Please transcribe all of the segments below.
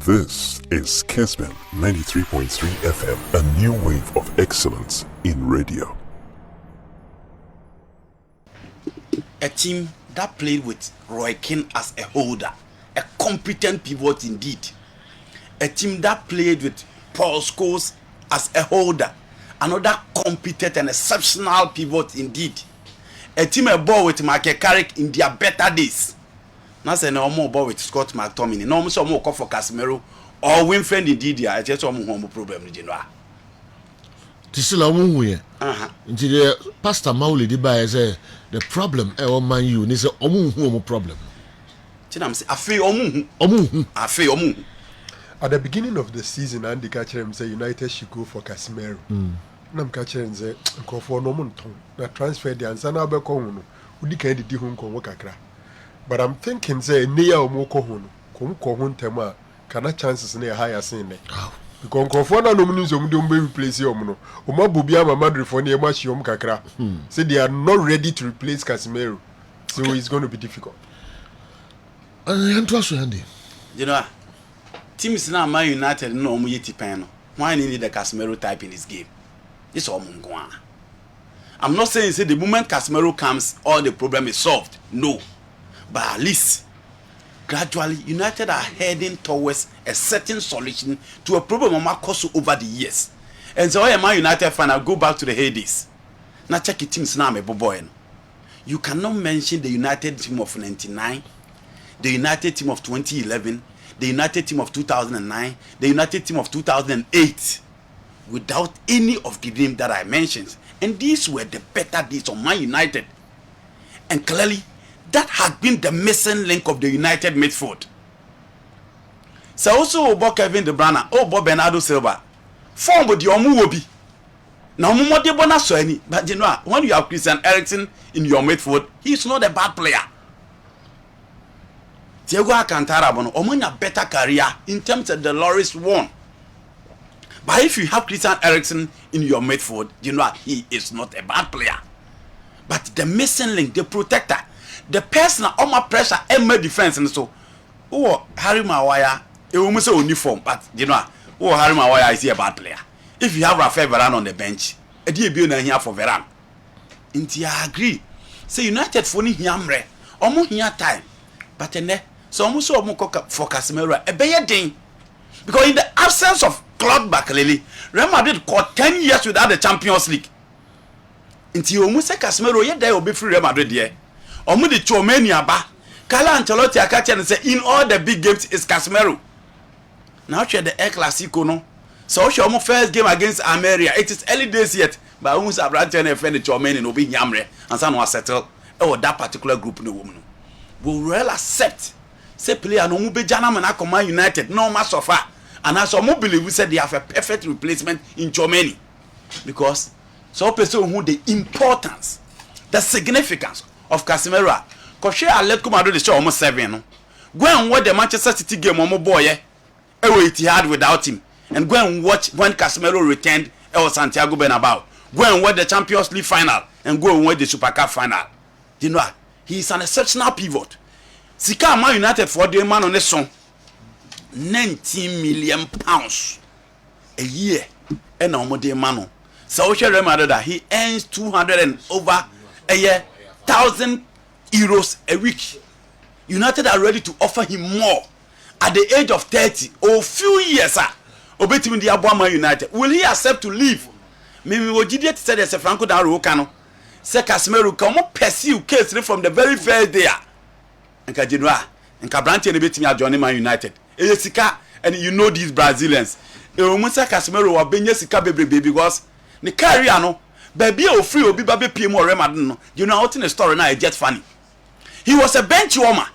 This is Kessben 93.3 FM, a new wave of excellence in radio. A team that played with Roy Keane as a holder, a competent pivot indeed. A team that played with Paul Scholes as a holder, another competent and exceptional pivot indeed. A team a ball with Michael Carrick in their better days. Now say no more ball with Scott McTominay. No more so more call for Casemiro or Winfriend indeed. I just want more problem with Genoa. This is the Pastor Mauli Diba say the problem e man you ni say omu problem. Tinam say afi omu. At the beginning of the season, Andy catcher him say United should go for Casemiro. Nam catcher him say for no monton. Na transfer the answer na be ko no. Udi kan di hu nko kakra. But I'm thinking say near omo ko hu no. Ko hu ntema kana chances na higher sin ne. Because Crawford no means you don't replace him. No, Oma Bubia Madrid for near much yom kakra. Say they are not ready to replace Casemiro, so it's going to be difficult. Andy, you know, teams now Man United no yeti pen. Why need the Casemiro type in this game? This all mungwa. I'm not saying say the moment Casemiro comes, all the problem is solved. No, but at least gradually, United are heading towards a certain solution to a problem Mama caused over the years. And so, Man United fan, I'll go back to the heydays. Now, check it, teams now, my boy. You cannot mention the United team of 99, the United team of 2011, the United team of 2009, the United team of 2008 without any of the names that I mentioned. And these were the better days of Man United. And clearly, that had been the missing link of the United midfield. So also about Kevin De Bruyne, about Bernardo Silva, form with your Omu now Omu de bona so any, but you know when you have Christian Eriksen in your midfield, he is not a bad player. Thiago Alcantara bono Omu na better career in terms of the Loris won. But if you have Christian Eriksen in your midfield, you know he is not a bad player. But the missing link, the protector, the person on my pressure and my defense and so Harry Maguire it will say uniform, but you know Harry Maguire is a bad player. If you have Rafael Varane on the bench, a dear be here for Varane. Inti I agree. Say United phone hiamre, omo here time. But so almost for Casemiro a better thing. Because in the absence of Claude Bakalele, Real Madrid caught 10 years without the Champions League. Inti almost say Casemiro yet they will be free Real Madrid here. Omu di Chomeni aba. Carlo Ancelotti akache and say in all the big games is Casemiro. Now share the El Clasico no. So share omu first game against Almeria. It is early days yet, but omu sa branch and friend Chomeni no be nyamre and some was settle. That particular group no woman. Will well accept. Say player no mu be jana man Command United no ma so far. And as omu believe we said they have a perfect replacement in Chomeni. Because so person who the importance, the significance of Casemiro. Koshe Atletico Madrid is almost 7 no. Go and watch the Manchester City game omo boy it hard without him. And go and watch when Casemiro returned Santiago Bernabeu. Go and watch the Champions League final and go and watch the Super Cup final. You know, he is an exceptional pivot. Sika Man United for the man on this song 19 million pounds a year. And omo de mano. So Real Madrid that he earns 200 and over a year. 1,000 euros a week. United are ready to offer him more at the age of 30 or few years. Obetimi the Abama United. Will he accept to leave? Maybe Ojidiet said as a Franco Darukano. Say Casemiro come pursue case from the very first day. And Kajinwa and Cabranti and Betimi are joining Man United. And you know these Brazilians. Musa Casemiro will be Sika baby because the career no. Baby o free obi babe PM or Remadon. You know out in the story now it's just funny. He was a bench warmer.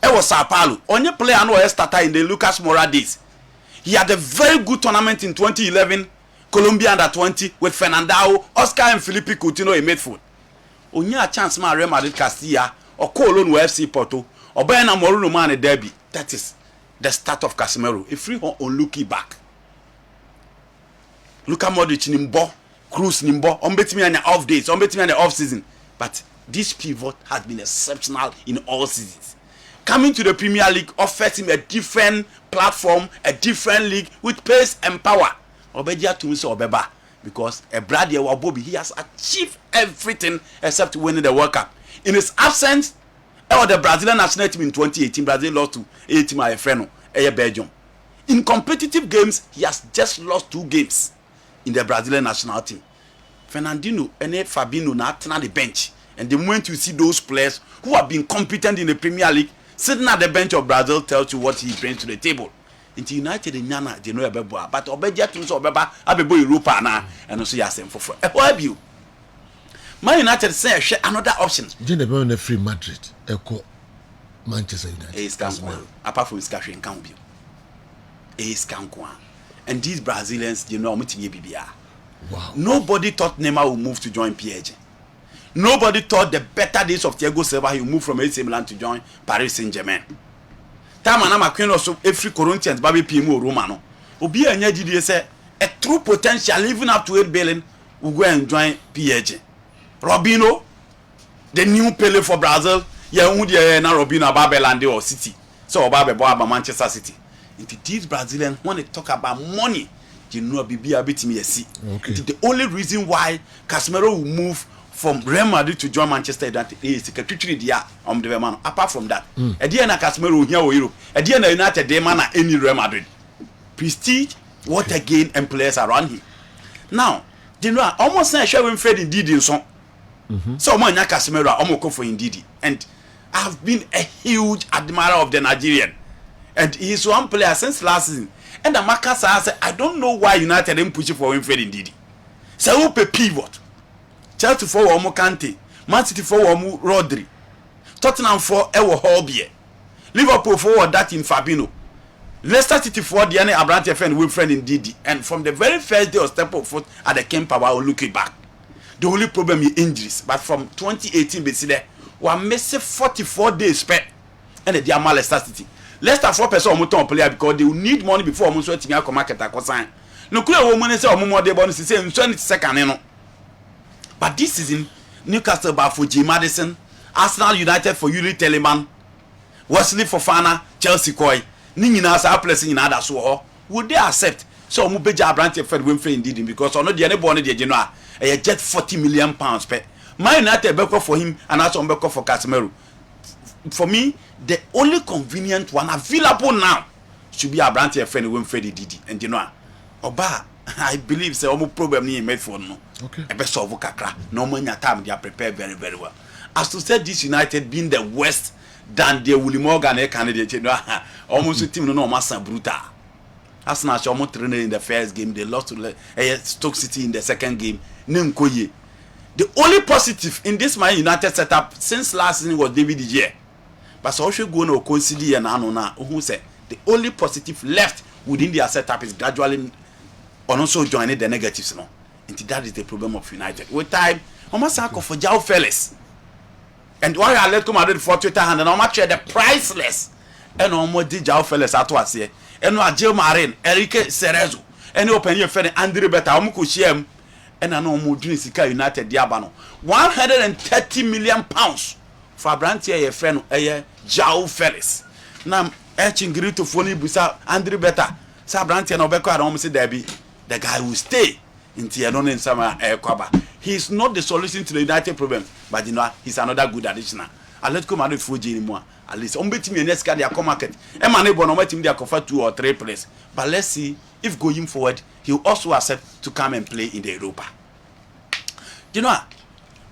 It was Sao Paulo. Only player no starter in the Lucas Moura days. He had a very good tournament in 2011, Colombia under 20 with Fernandao, Oscar and Felipe Coutinho in midfield. Only a chance man Real Madrid Castilla or Colon FC Porto or Bayern Moruno man a derby. That is the start of Casemiro. A free on looky back. Luka Modric nimbo. Cruz nimbo, unbetimi on the off days, unbetimi on the off season. But this pivot has been exceptional in all seasons. Coming to the Premier League offers him a different platform, a different league with pace and power. Obedia to Mr. Obeba, because a Brady Wabobi, he has achieved everything except winning the World Cup. In his absence, the Brazilian national team in 2018, Brazil lost to a team my friend, Belgium. In competitive games, he has just lost 2 games in the Brazilian national team. Fernandinho and Fabinho now turn on the bench, and the moment you see those players who have been competent in the Premier League sitting at the bench of Brazil, tells you what he brings to the table. Into United in Ghana, they know about, but Obedia to Obeba, Abebo Europa now, and also yes, and for who have you? Man United say another option. Jane be free Madrid, Echo Manchester United. Is Cancun, apart from Scash and Cambio. Is Cancun. And these Brazilians, you know, meeting BBR. Wow. Nobody thought Neymar would move to join PSG. Nobody thought the better days of Thiago Silva, he would move from AC Milan to join Paris Saint-Germain. Time and I'm also every Corinthians, Baby PMO Romano. Obi and Yaji say a true potential, even up to 8 billion, will go and join PSG. Robinho, the new Pele for Brazil, na Robinho Babelande or City. So Babel Manchester City. Into these Brazilians, when they talk about money, you know, BB bit me see. Okay. The only reason why Casemiro will move from Real Madrid to join Manchester United is the man. Apart from that, a day na Casemiro here or Europe, a day na United day man any Real Madrid. Prestige, what again, and players around him. Now, you know, almost say share him Fred indeed in song. So man na Casemiro almost for indeed, and I've been a huge admirer of the Nigerian, and he's one player since last season. And the Marcus said, I don't know why United didn't push for him indeed. So who pay pivot? Chelsea for Omo Kante, Man City for Omo Rodri, Tottenham for Ewo Holbier, Liverpool for that in Fabinho, Leicester City for the Abrante and Wilfred indeed. And from the very first day of step of foot at the Kerm Power, will look it back. The only problem is injuries. But from 2018, basically, we are missing 44 days spent, and the Diamond Leicester City. Leicester 4 person omo player because they will need money before omo so timi akọ market akọ no kule wo money say omo mo dey bonus say nso ni second no. But this season Newcastle ba for J Madison, Arsenal United for Yuri Telemann, Wesley Fofana, Chelsea koi ni nyina sa place nyina da so ho would they accept so omo beja Abrante Fred Winfrey indeed because ono dey anybody dey general e get 40 million pounds per Man United be for him and also be for Casemiro. For me, the only convenient one available now should be Abrante friend Winfrey Didi. And you know, Oba, I believe say almost problem ni made for no. Okay. A best of kakra. No money time they are prepared very, very well. As to say this United being the worst than the Willie Morgan candidate, you know, almost a team no massa brutal. Arsenal almost trained in the first game, they lost to Stoke City in the second game. Nenkoye. The only positive in this Man United setup since last season was David De Gea. But so should go no consider and Anona who said the only positive left within their setup is gradually on also joining the negatives now. And that is the problem of United. With time, almost for João Felix. And why I let come out for Twitter and I'm actually the priceless. And almost did João Felix at once here. And no Jill Marin, Enrique Cerezo, and open your friend Andrew Beta, Omukushem, and I know Mudrinsika United Diabano. 130 million pounds. For Abrante a friend João Felix. Now etching to phone busa Andrew Beta. Sabrante and Obeko and almost Debbie. The guy will stay in Tianon and Summer Kwaba. He is not the solution to the United problem, but you know he's another good addition. I let come out of Fuji anymore. At least on betting me next guy their market. Emma Nebo no team they offer 2 or 3 players. But let's see if going forward he will also accept to come and play in the Europa. You know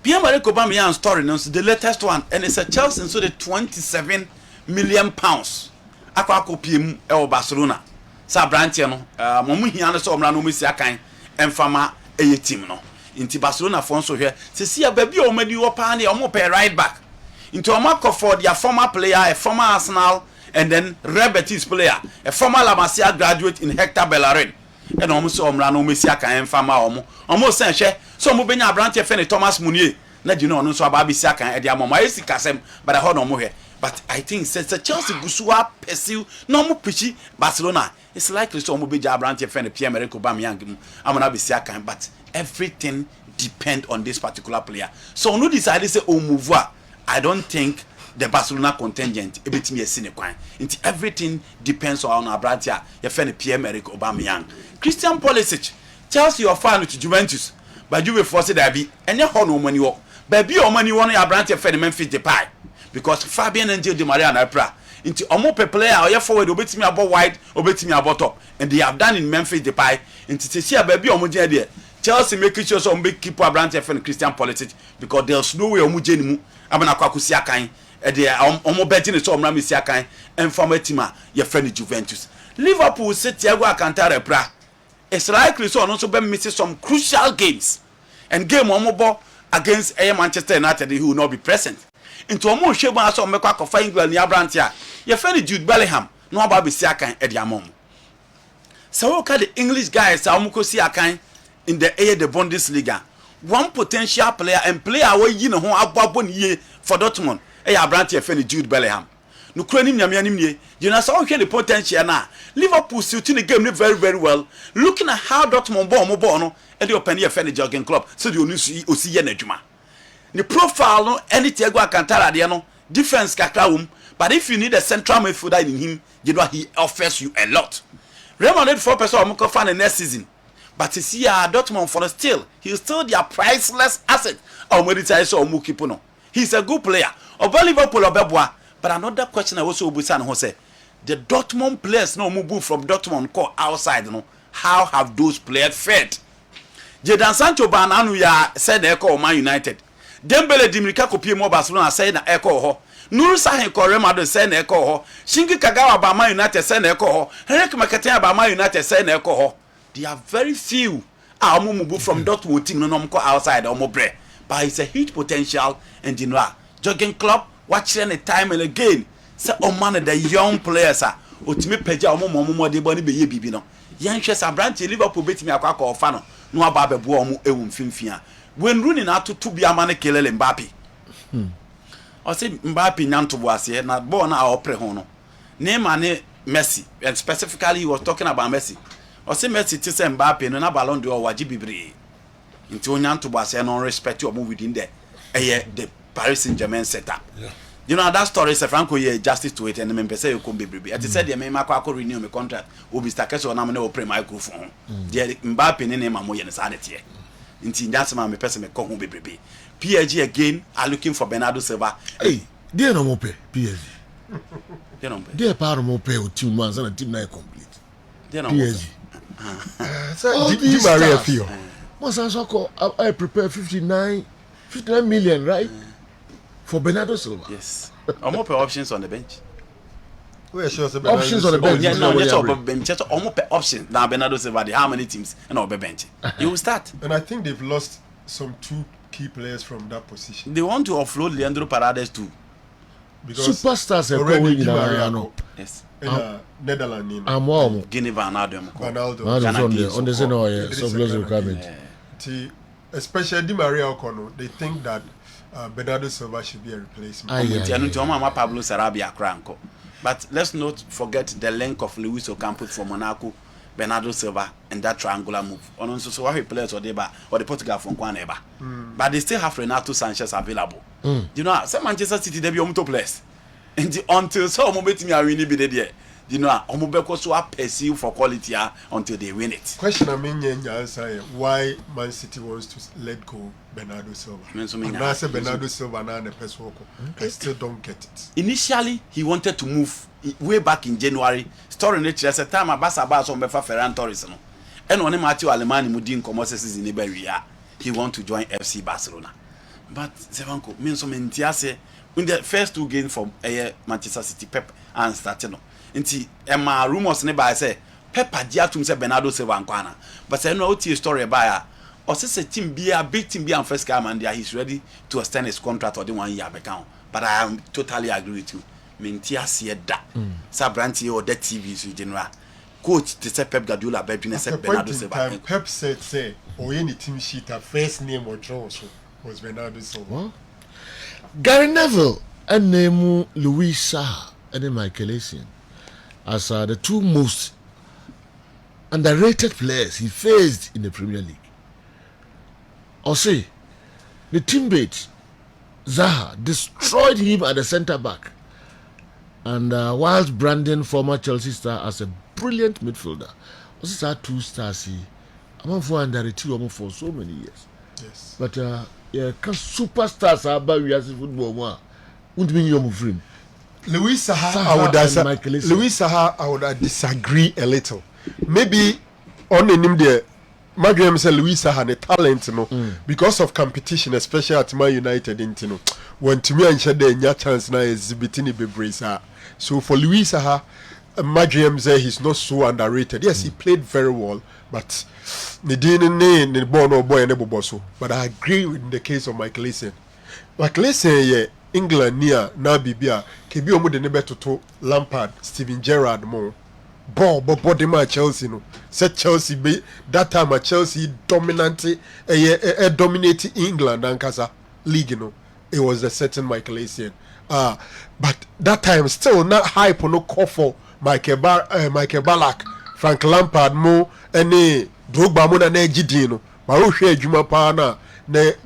Pierre-Emerick Aubameyang story now the latest one, and it's a Chelsea so the 27 million pounds. Akwa kopiem e Barcelona. Sa Abrante no momu hia no so omra no mesi akan emfama eye team no. Inti Barcelona fon so hwe se sia ba bi o madi wo pa na o mo pay right back. Into Omako for their former player, a former Arsenal, and then Real Betis player, a former La Masia graduate in Hector Bellerin. And almost Omrano Messiaka and Fama almost sent share. So Mubena Abrante Fenny Thomas Munier. Let you know, no so Babi Saka and the Mama Kasem, but I heard no more. But I think since the Chelsea Gusua pursue no more pitchy Barcelona, it's likely so Mubija Abrante Fenny Pierre-Emerick Aubameyang. I'm gonna be Siaka, but everything depends on this particular player. So no decided say Omuva. I don't think the Barcelona contingent ebetimi esine kwan nti everything depends on Abrantia your friend Pierre-Emerick Aubameyang. Christian Pulisic Chelsea your fan to Juventus but you will force that be enye ho no money wo baby o money wo no Abrantia friend Memphis Depay because Fabian Angel Di Maria na pra nti omo pe player or forward obetimi abo wide obetimi abo top and they have done in Memphis Depay nti tesia baby omo gye there Chelsea make sure some big keep Abrantia friend Christian Pulisic because there's no way omo gye nimu abana kwakusi akan e dey omo betting so omra mesi akan informa team a your friend Juventus. Liverpool sit Thiago Alcantara pra it's likely so also be missing some crucial games and game omo against Manchester United who will not be present into omo hweba so mekwa kofa England ya Abrantia your friend Jude Bellingham no aba be si akan e dey amom so we call the English guys omo ko si akan in the Bundesliga one potential player and player we yi ne ho ababo ne for Dortmund Abrantia friend Jude Bellingham no kura nim nyame anim nie you know so the potential na Liverpool suit in the game very very well looking at how Dortmund ball no e dey open your friend Jurgen Klopp so the onu osi ye na adwuma the profile no any Thiago Alcantara de no defense kakra wom but if you need a central midfielder in him you know he offers you a lot. Real Madrid 4% of Moko fan next season but you see Dortmund for still he's still their priceless asset or Mediterranean so Mukipo no he's a good player or Liverpool or Beboa. But another question I also will say the Dortmund players no move from Dortmund call outside no how have those players fared? Jadon Sancho bananu ya said they call Man United. Dembele Dimrika kopie mo Barcelona said na call ho. Nuru Sahin call Real Madrid said na call ho. Shingi Kagawa ba Man United said na call ho. Henrik Mkhitaryan ba Man United said na call ho. There are very few move from Dortmund team no call outside or bre. But it's a huge potential and you know Jurgen Klopp watching the time and again say man the young players are otimi peja omo de boni be ye bibi no yan hwe Abrantia Liverpool betimi akwa ofa no aba bebo omo ewu mfimfia when Rooney na to bi amane kelele Mbappe o say Mbappe nyanto bo ase na ball na opre ho no Neymar ne Messi and specifically he was talking about Messi o say Messi ti say Mbappe no na Ballon d'Or waji bibre nti onyanto bo ase no respect omo within there the Paris Saint-Germain setup. Yeah. You know that story is Franco here justice to it and me say you come baby. At said the me makwa renew my contract. Obi Stakeso na me no pre microphone. The Mbappe ne name mo ye ne sanity. Nti that's my me person me come home baby. PSG again are looking for Bernardo Silva. Hey, they no mo pay PSG. They no pay. They part mo pay o team once and team na complete. They no PSG. So Di Maria feel. Once I prepare 59 million, right? For Bernardo Silva. Yes. Almost pay options on the bench. We sure Options on the bench. Yeah, no, just on bench. Just almost pay options. Now Bernardo Silva, how many teams and on the bench? You will start. And I think they've lost some two key players from that position. They want to offload Leandro Paredes too. Because superstars are already going Di Maria no. Yes. In Netherlands. I'm warm. Guinea Ronaldo. On the same way, so close requirement. Especially Di Maria Okono, they think that Bernardo Silva should be a replacement. Pablo Sarabia Cranko. But let's not forget the link of Luis Ocampo from Monaco, Bernardo Silva, and that triangular move. On so what he plays or the Portugal from Kwaneba. But they still have Renato Sanchez available. You know, some Manchester City they be to place. And until so moment me are winning be there. You know, Omubeko so pursue for quality until they win it. Question I mean answer why Man City wants to let go Bernardo Silva. And I say Bernardo Silva now the person I still don't get it. Initially he wanted to move way back in January. Story nature at time Abasa on Befa Ferran Torres no. And when Matthew Alemani mudin commerces in Iberia, he want to join FC Barcelona. But Sevanko means so many in the first two games from Manchester City Pep and starting. Nti ema rumors ne ba say Peppa dia tum say Bernardo Silva nkwana but say no oti story ba ya o say team bia big team bia first come and there he's ready to extend his contract or the 1 year back on but I am totally agree with you menti ase da Sabranti or that TV so general coach to say Pep Guardiola be dwene say Bernardo Silva Pep said say or any team sheet her first name or draw was Bernardo Silva. Gary Neville and name Louis Saha and Michael Essien as the two most underrated players he faced in the Premier League. Or say, the teammates Zaha destroyed him at the centre back. And whilst branding former Chelsea star as a brilliant midfielder, also had 2 stars. I'm for under the two for so many years. Yes. But yeah, superstars are about football. Wouldn't mean you're free. Louis Saha, I would disagree a little. Maybe on the name there, Magram said Louis Saha the talent, because of competition, especially at Man United, when to me and share the chance now exhibiting the Bebreza. So for Louis Saha, Magram said he's not so underrated. Yes, he played very well, but the boy and boy. But I agree with the case of Michael Essien. Michael Essien, yeah. England near now Bibia, Kebi omo de nebe to Lampard, Steven Gerrard mo. Body ma Chelsea no. Said Chelsea be that time at Chelsea dominating England and Casa League no. It was a certain Michael Essien. But that time still not hype no call for Michael Ballack, Frank Lampard mo any Drogba mo na Gidi no. But o hwe adwuma pa na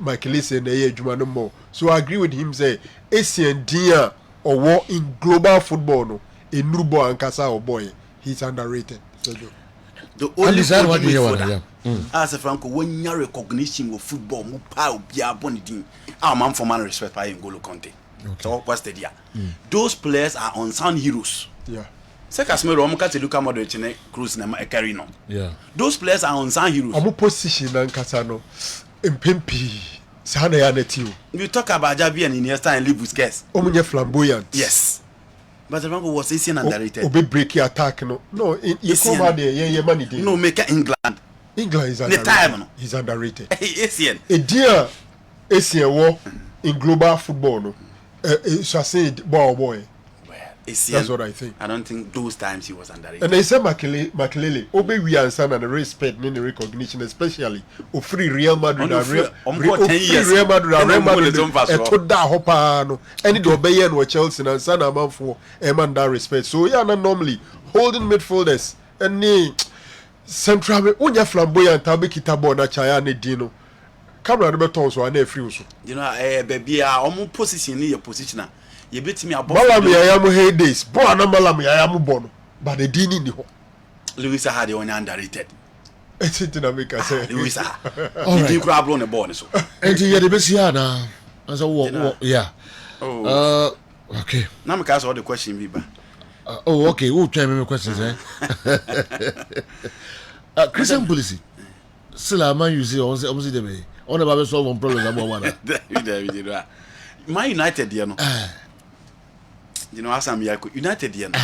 Michael Essien na ye adwuma no mo. So I agree with him say Essien Dia or war in global football no in Nubo and Kasa or boy he's underrated. The only midfielder as a Franco when you recognition of football mu pa obi abonidin our man for man respect by N'Golo Kante. So what's the deal? Those players are unsung heroes. Yeah. Casemiro omuka te Luka Modric ne Kroos na Kerm no. Yeah. Those players are unsung heroes. Omo position and Kasa no impempi. You talk about Javi and Iniesta and leave with Kess. Omunye flamboyant. Yes. But the Franco was Essien underrated. Obe breaky attack no. No, you come out there, yeah, money day. No, make England. England is underrated. Time, he's underrated. Essien. A dear Essien war in global football no. So I said boy. Essien. That's what I think. I don't think those times he was underrated. And they say Makelele, Obe we answer and the respect and the recognition, especially of free Real Madrid and Real Madrid to that hopper no any do obey and Chelsea and son a man for a man that respect. So yeah, not normally holding midfielders and central unya flamboyant tabe kitabo na chaya ne dino. Camera the beton so and free so. You know, baby, omo position ni your positioner. You beat me about Malam ya mu heydays. Bo na Malam ya mu bono. But the dini ni ho. Louis Saha the one underrated. It's it na make say. Louis Saha. He didn't grab on the ball so. And you the best here now. As a yeah. Oh. Okay. Now me ask all the question be ba. Okay. Who tell me questions Christian policy. Still man you see on see the way. On about solve one problem about one. My United you know. You know, as I'm United, you know.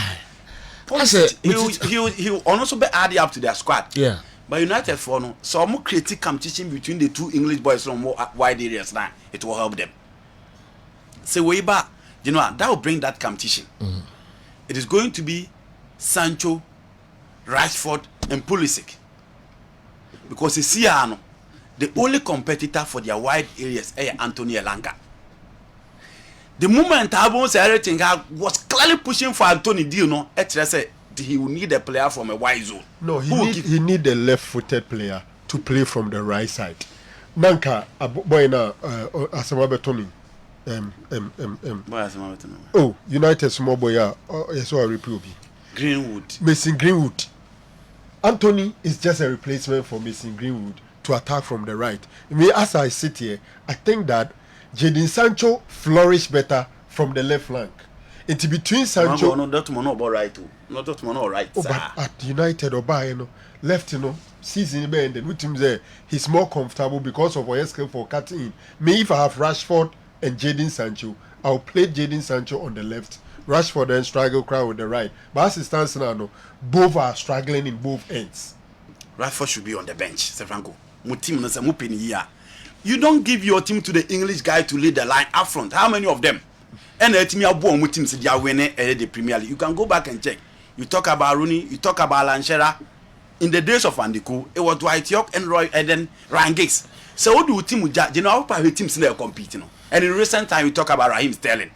He will also be added up to their squad. Yeah. But United for no, so more creative competition between the two English boys from more wide areas now. It will help them. So way back, you know, that will bring that competition. It is going to be Sancho, Rashford, and Pulisic. Because you see, the only competitor for their wide areas is Anthony Laka. The moment Abon said everything was clearly pushing for Anthony Dio, no, said he will need a player from a wide zone. No, he need a left-footed player to play from the right side. Nanka boy na Asamabe Tony. Oh, United small boy yes I repeat Greenwood. Mason Greenwood. Anthony is just a replacement for Mason Greenwood to attack from the right. As I sit here, I think that Jadon Sancho flourish better from the left flank. Into between Sancho. No, that man not about right too. Not that man all right. Oh, but at United or by left season ended with him there. He's more comfortable because of what skill for cutting in. Me if I have Rashford and Jadon Sancho, I'll play Jadon Sancho on the left. Rashford then struggle crowd with the right. But as it stands now, both are struggling in both ends. Rashford should be on the bench, Franco. You don't give your team to the English guy to lead the line up front. How many of them? And the team are born with teams they are winning the Premier League. You can go back and check. You talk about Rooney, you talk about Alan Shearer. In the days of Andy Cole, it was Dwight York and then Ryan Giggs. So what do you team with you know how teams they are competing? And in recent time, you talk about Raheem Sterling.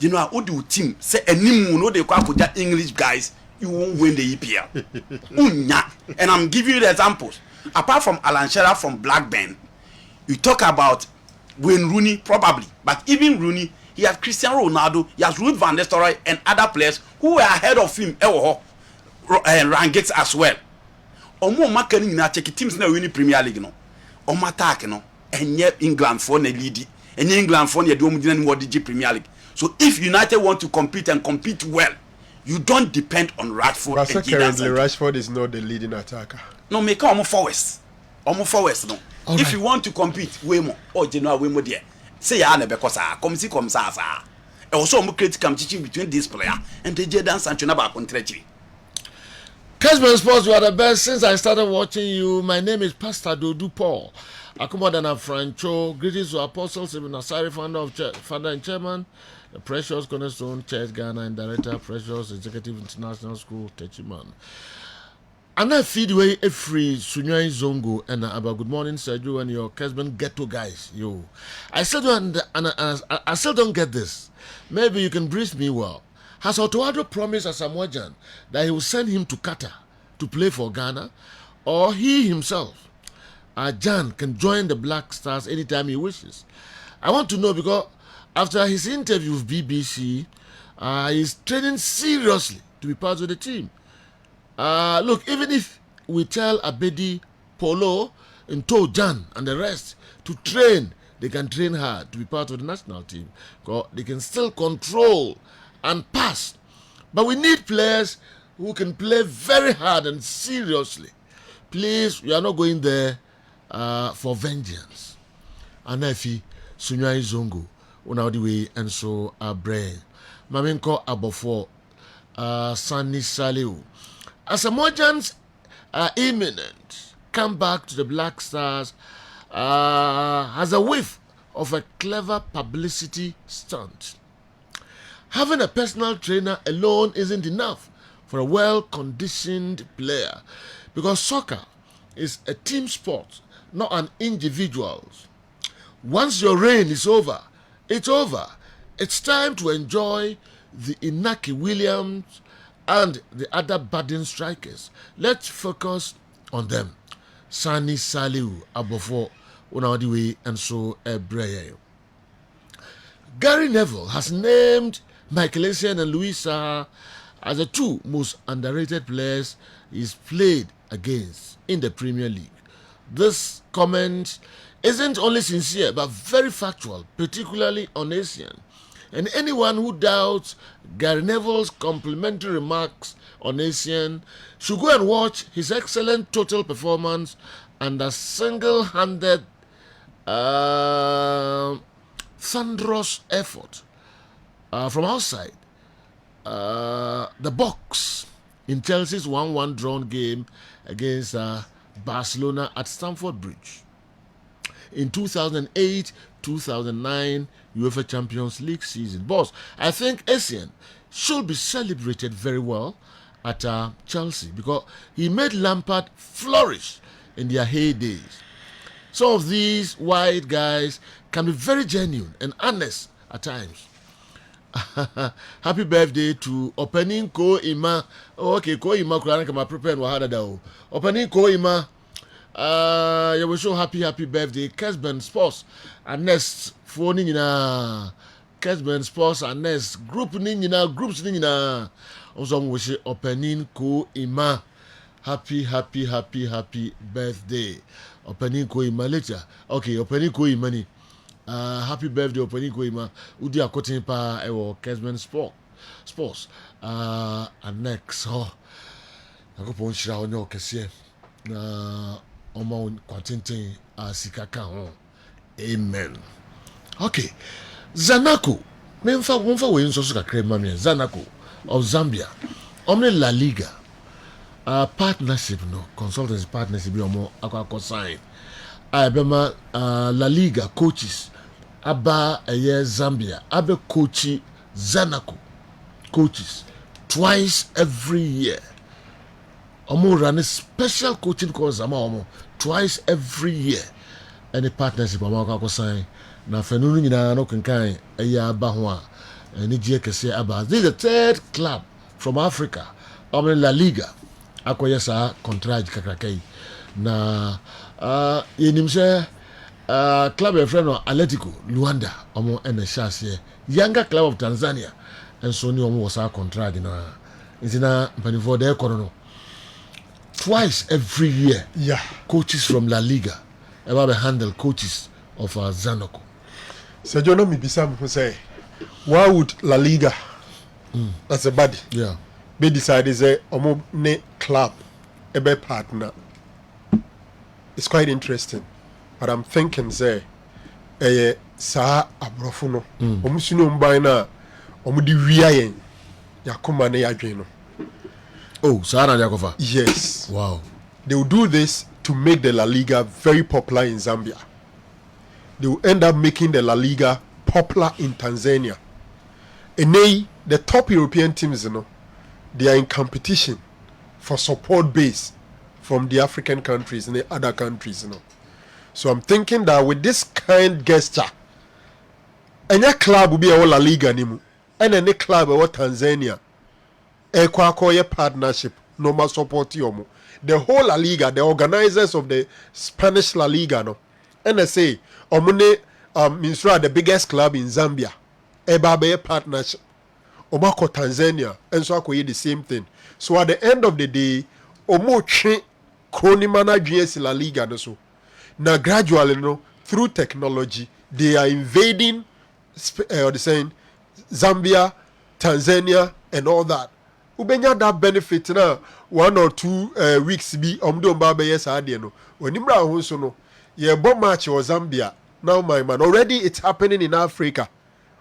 You know how do team say any no they call for English guys, you won't win the EPL. And I'm giving you the examples. Apart from Alan Shearer from Blackburn, you talk about Wayne Rooney probably, but even Rooney, he has Cristiano Ronaldo, he has Ruud van Nistelrooy and other players who were ahead of him. Rangates as well. Omo makani na check teams na win Premier League no. Omo attack no. Enye England for na lead. Enye England for na do omo dina ni Premier League. So if United want to compete and compete well, you don't depend on Rashford. But so currently Rashford is not the leading attacker. No, make omo forwards. Omo forwards no. All if right. you want to compete, way more. Or general way more there. Say ya na because come see come sa. Also omo create competition between this player and the Jadon Sancho na ba contract. Kessben Sports, you are the best since I started watching you. My name is Pastor Dodu Paul. Akumadana Francho. Greetings to Apostles Ibn Asari, founder and chairman, the Precious Cornerstone Church Ghana, and director, Precious Executive International School, Techiman. And I feed way a free Sunyai Zongo and about good morning, Sergio, and your Kessben ghetto guys. Yo, I still don't get this. Maybe you can brief me well. Has Otoado promised Asamoah Gyan that he will send him to Qatar to play for Ghana, or he himself, Gyan, can join the Black Stars anytime he wishes? I want to know because after his interview with BBC, he's training seriously to be part of the team. Look, even if we tell Abedi, Polo, and Gyan and the rest to train, they can train hard to be part of the national team because they can still control and pass. But we need players who can play very hard and seriously. Please, we are not going there for vengeance. Anafi, Sunyai Zongo, Unaudiwe, and so Abre. Maminko Abofo, Sani Saliu. Asamoah Gyan's imminent comeback to the Black Stars has a whiff of a clever publicity stunt. Having a personal trainer alone isn't enough for a well-conditioned player because soccer is a team sport, not an individual. Once your reign is over, it's over. It's time to enjoy the Inaki Williams and the other budding strikers. Let's focus on them. Sani Saliu Abofo Unaudiwe and so Ebreye. Gary Neville has named Michael Essien and Louis Saha as the two most underrated players he's played against in the Premier League. This comment isn't only sincere but very factual, particularly on Essien. And anyone who doubts Gary Neville's complimentary remarks on Essien should go and watch his excellent total performance and a single-handed thunderous effort from outside the box in Chelsea's 1-1 drawn game against Barcelona at Stamford Bridge in 2008-2009 UEFA Champions League season. Boss, I think Essien should be celebrated very well at Chelsea because he made Lampard flourish in their heydays. Some of these white guys can be very genuine and honest at times. Happy birthday to Opening Ko Ima. Oh, okay, Ko Ima Kurana kama prepare and wahada dao. Opening Ko Ima. You will show happy birthday. Kessben Sports and Nest for Nina. Kessben Sports and Nest groups Nina. Also wish Opening Ko Ima. Happy birthday. Opening Ko Ima later. Okay, Opening Ko Ima ni. Happy birthday Opening Ko Ima. Udi akotin pa ewo Kessben Sports. And next, nakopon shira onyo kese na Oma kwantenten sikaka ho. Amen. Okay. Zanaco. Memfa we nso so kakra mame. Zanaco of Zambia. Omne La Liga. Partnership no. Consultancy partnership bi omo akwa sign. Abema La Liga coaches aba Zambia. Abe coachi Zanaco coaches twice every year. Omo run a special coaching course twice every year. Any partnership omo sign. Na fenunu nyina no kenkan aba ho a ni je kese aba. This is the third club from Africa. Omo La Liga akoye sa contract kakrakai. Na yenim se club a friend of Atletico Luanda omo and the younger club of Tanzania and so ni omo was our contract na ntina for their corner twice every year. Yeah. Coaches from La Liga about handle coaches of Zanaco. So you know me bisam who say why would La Liga as a body be decided say omo ne club a be partner. It's quite interesting. But I'm thinking say sa abrofo no omo sunu mban na omo di wia yen yakoma na yadwen no. Oh, Sahara Yakofa. Yes. Wow. They will do this to make the La Liga very popular in Zambia. They will end up making the La Liga popular in Tanzania. And the top European teams, you know, they are in competition for support base from the African countries and the other countries, you know. So I'm thinking that with this kind gesture, any club will be a La Liga nimu, and any club or Tanzania. Ekwakoye partnership no more support yomo. The whole La Liga, the organizers of the Spanish La Liga, no, and they say omune Misra, the biggest club in Zambia, ebabe partnership. Omako Tanzania, and so akoye the same thing. So at the end of the day, omo chi kroni managers La Liga no so. Now gradually, no, through technology, they are invading the saying Zambia, Tanzania, and all that. Ubenya that benefit na 1 or 2 weeks bi omdo mba yes ade no onimra ho so no ye bo match o Zambia now my man already it's happening in Africa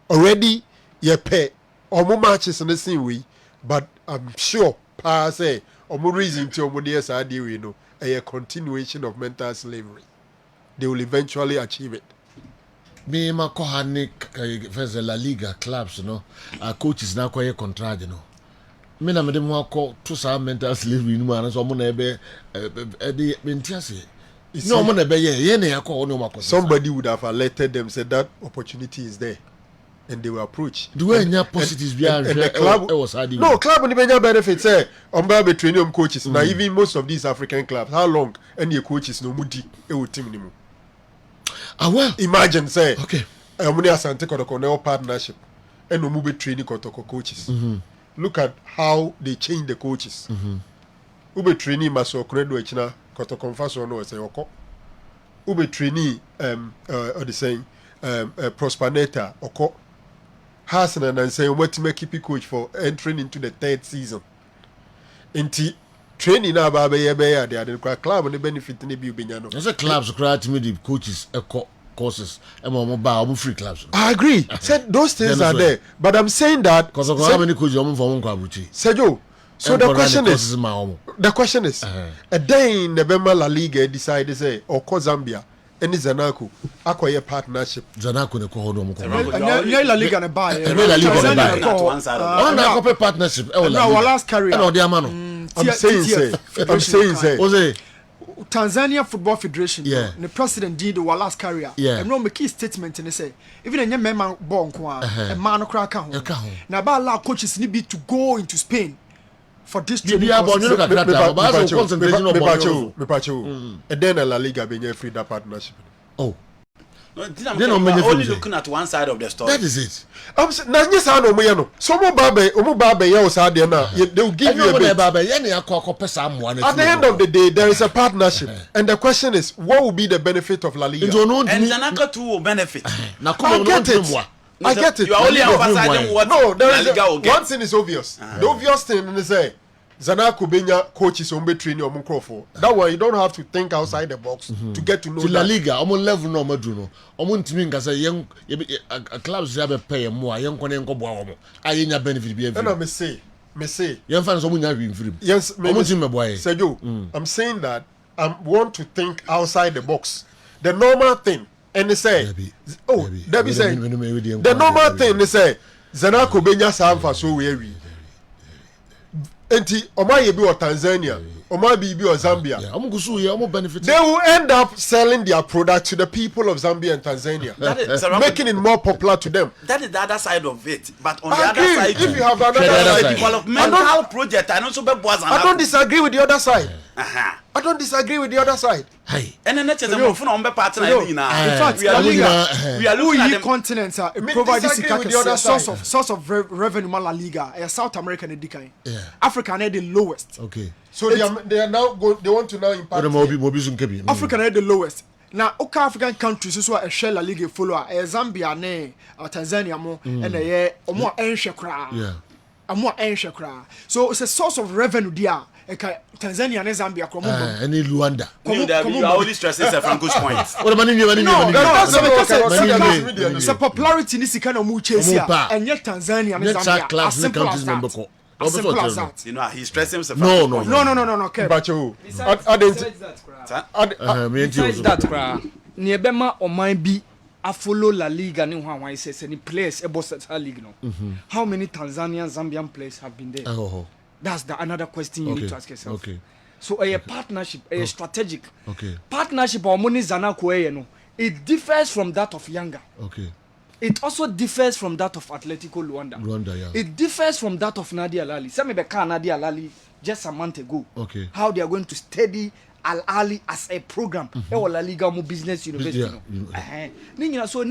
already ye pay omo matches in the same way but I'm sure pa say omo reason to omo yes ade we no a continuation of mental slavery. They will eventually achieve it. Me ma ko hanik first La Liga clubs no coaches na ko ye contract no me na me dem akọ to sa mental slavery no an so mo na ebe e mentiase no mo na ebe ye na yakọ no makọ. Somebody would have alerted them, said that opportunity is there, and they will approach. Do we any positives behind the club? No club ni benya benefits say omba be training coaches. Now even most of these African clubs, how long any coaches no mudi e wo team ni mu. Well, imagine say okay. Omuni Asante Kotoko no partnership and no move training Kotoko coaches. Look at how they change the coaches. Ube trainee maso kredo echina koto confaso no say oko. Ube trainee or the saying Prospernator oko. Hasan and say what to make keep coach for entering into the 3rd season. Inti training na ba be they are the club and the benefit ni bi ubenyano. There's a clubs create me the coaches courses and free clubs. I agree. Said those things are there, but I'm saying that because of how many coaches Sergio. So the question is, a day in the Bema La Liga decided say or Zambia and Zanaco acquire partnership. Zanaco ne ko no La Liga ne buy. On a partnership. No, last career. No, dear man. I'm saying Tanzania Football Federation, the president did the last career. And no make statement and say, even a young man born a man of crack. Now, about allow coaches need to go into Spain for this training. And then a La Liga being free that partnership. Oh. They're only looking at one side of the story. That is it. I'm saying, some Babe, they will give you a bit. At the end of the day, there is a partnership. And the question is, what will be the benefit of La Liga? And Zanaka too will benefit. I get it. I get it. You are only emphasizing what La Liga will get. One thing is obvious. The obvious thing is Zanaco Benya coaches on training or Mukrofo. That way you don't have to think outside the box to get to know La Liga. I'm on level no madruno. I'm on teaming as a young clubs have a pay more young Konenko Boamo. I ain't a benefit. And I may say, young fans are winning free. Yes, Sergio, I'm saying that I want to think outside the box. The normal thing, and they say, Debbie say, the normal thing they say, Zanaco Benya Sanfa so weary. Enti omaye bi or Tanzania, omaye bi or Zambia. They will end up selling their product to the people of Zambia and Tanzania, making it more popular to them. That is the other side of it. But on the other side, if you have another side, developmental project, I don't disagree with the other side. I don't disagree with the other side. Hey. And then that's the more fun on the partner. In fact, we are looking at the continents provide this source of revenue La Liga. South America and the Africa are the lowest. Okay. So they are now they want to now impact. Africa are the lowest. Now, okay, African countries so a share La Liga follower. Zambia ne Tanzania mo and more enshakra. Yeah. More enshakra. So it's a source of revenue there. Tanzania and Zambia and in Luanda. You are only stressing Franco's point. What am I doing? No, so popularity in this kind of mood chase here, and yet Tanzania and Zambia are simple as that. As simple as that. You know, he's stressing himself. No. But you, besides that, Niebema or might be a follow La Liga and why says any players about that league. No, how many Tanzanian Zambian players have been there? That's another question you need to ask yourself. Okay. So a partnership, a strategic partnership or money Zanako, no, it differs from that of Yanga. Okay. It also differs from that of Atletico Luanda. Yeah. It differs from that of Nadia Lali. Some of Nadia Lali just a month ago. Okay. How they are going to study Al Ali as a program. La Liga mo business university. So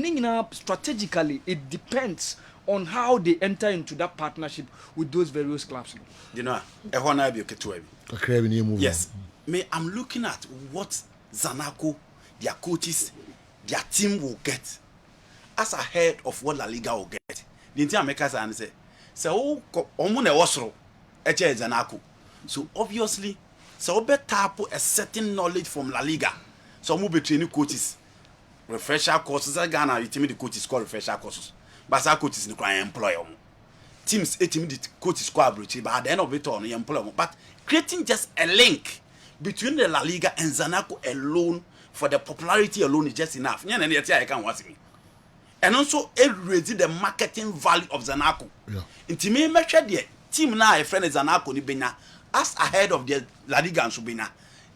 strategically, it depends on how they enter into that partnership with those various clubs. You know, yes. I'm looking at what Zanaco, their coaches, their team will get as ahead of what La Liga will get. The entire makers and say, so omune wasro eche Zanaco. So obviously, so be tap a certain knowledge from La Liga. So move between coaches, refresher courses. Ghana, you tell me the coaches call refresher courses. But our coaches in the employ teams, the coaches collaborate, but at the end of it all, you employ. But creating just a link between the La Liga and Zanaco alone for the popularity alone is just enough. I can't watch me. And also, it raises the marketing value of Zanaco. Into me, make sure the team now, a friend is Zanaco, ni benya, as ahead of the La Liga and Subina.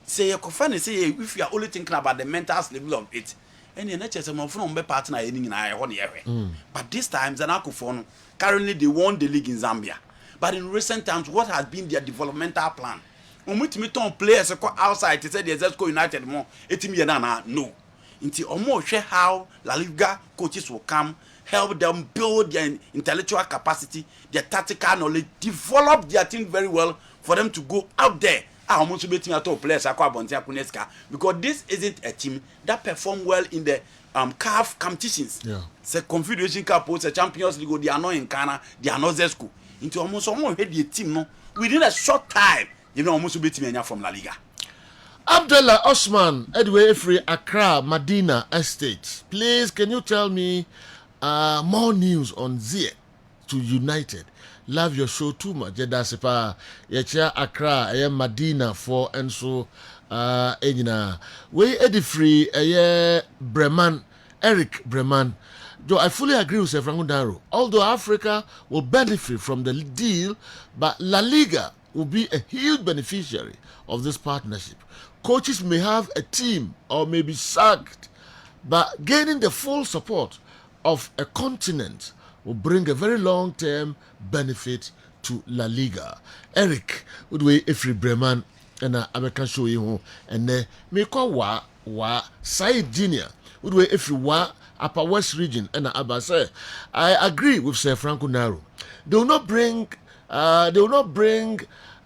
Say, you can say, if you are only thinking about the mental level of it. And the next time, from be partner in I one year. But this time, Zanaco phone currently they won the league in Zambia. But in recent times, what has been their developmental plan? On which me turn players outside to say the Zesco United more 80 million no. Until almost share how La Liga coaches will come, help them build their intellectual capacity, their tactical knowledge, develop their team very well for them to go out there. Almost beating at all players because this isn't a team that perform well in the CAF competitions. The Confederation Cup, the Champions League, they are not in Ghana, they are not Zesco. Into almost someone had the team no within a short time, you know, almost beating from La Liga. Abdullah Osman, Edway Free Accra, Medina Estate. Please, can you tell me more news on Zia to United? Love your show too much. Jedasipa, Yecha Accra, I am Medina for and so Edina. We Eddie Free, Breman, Eric Breman. Though I fully agree with Franco Daro. Although Africa will benefit from the deal, but La Liga will be a huge beneficiary of this partnership. Coaches may have a team or may be sacked, but gaining the full support of a continent will bring a very long-term benefit to La Liga. Eric, would we Ifri Breman and I can show you and then me call wa Said Junior would we Ifri wa Upper West region and Abba I agree with Sir Franco Naro. They will not bring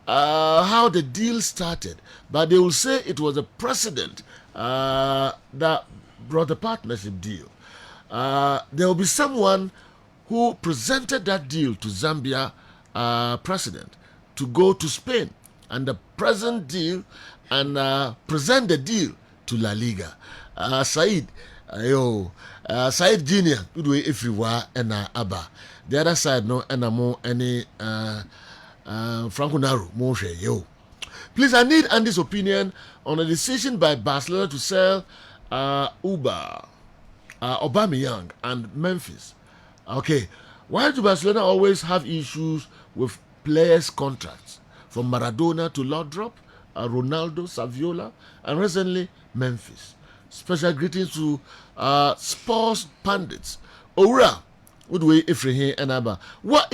how the deal started, but they will say it was a precedent that brought the partnership deal. There will be someone who presented that deal to Zambia president to go to Spain and the present deal and present the deal to La Liga. Said Junior, good way everywhere and Abba. The other side, no, and more any Franco Naro, Moshe, yo. Please, I need Andy's opinion on a decision by Barcelona to sell Aubameyang and Memphis. Okay, why do Barcelona always have issues with players' contracts? From Maradona to Laudrup, Ronaldo, Saviola, and recently Memphis. Special greetings to sports pundits. Ora, Woodway, Ifrehe, and Abba. What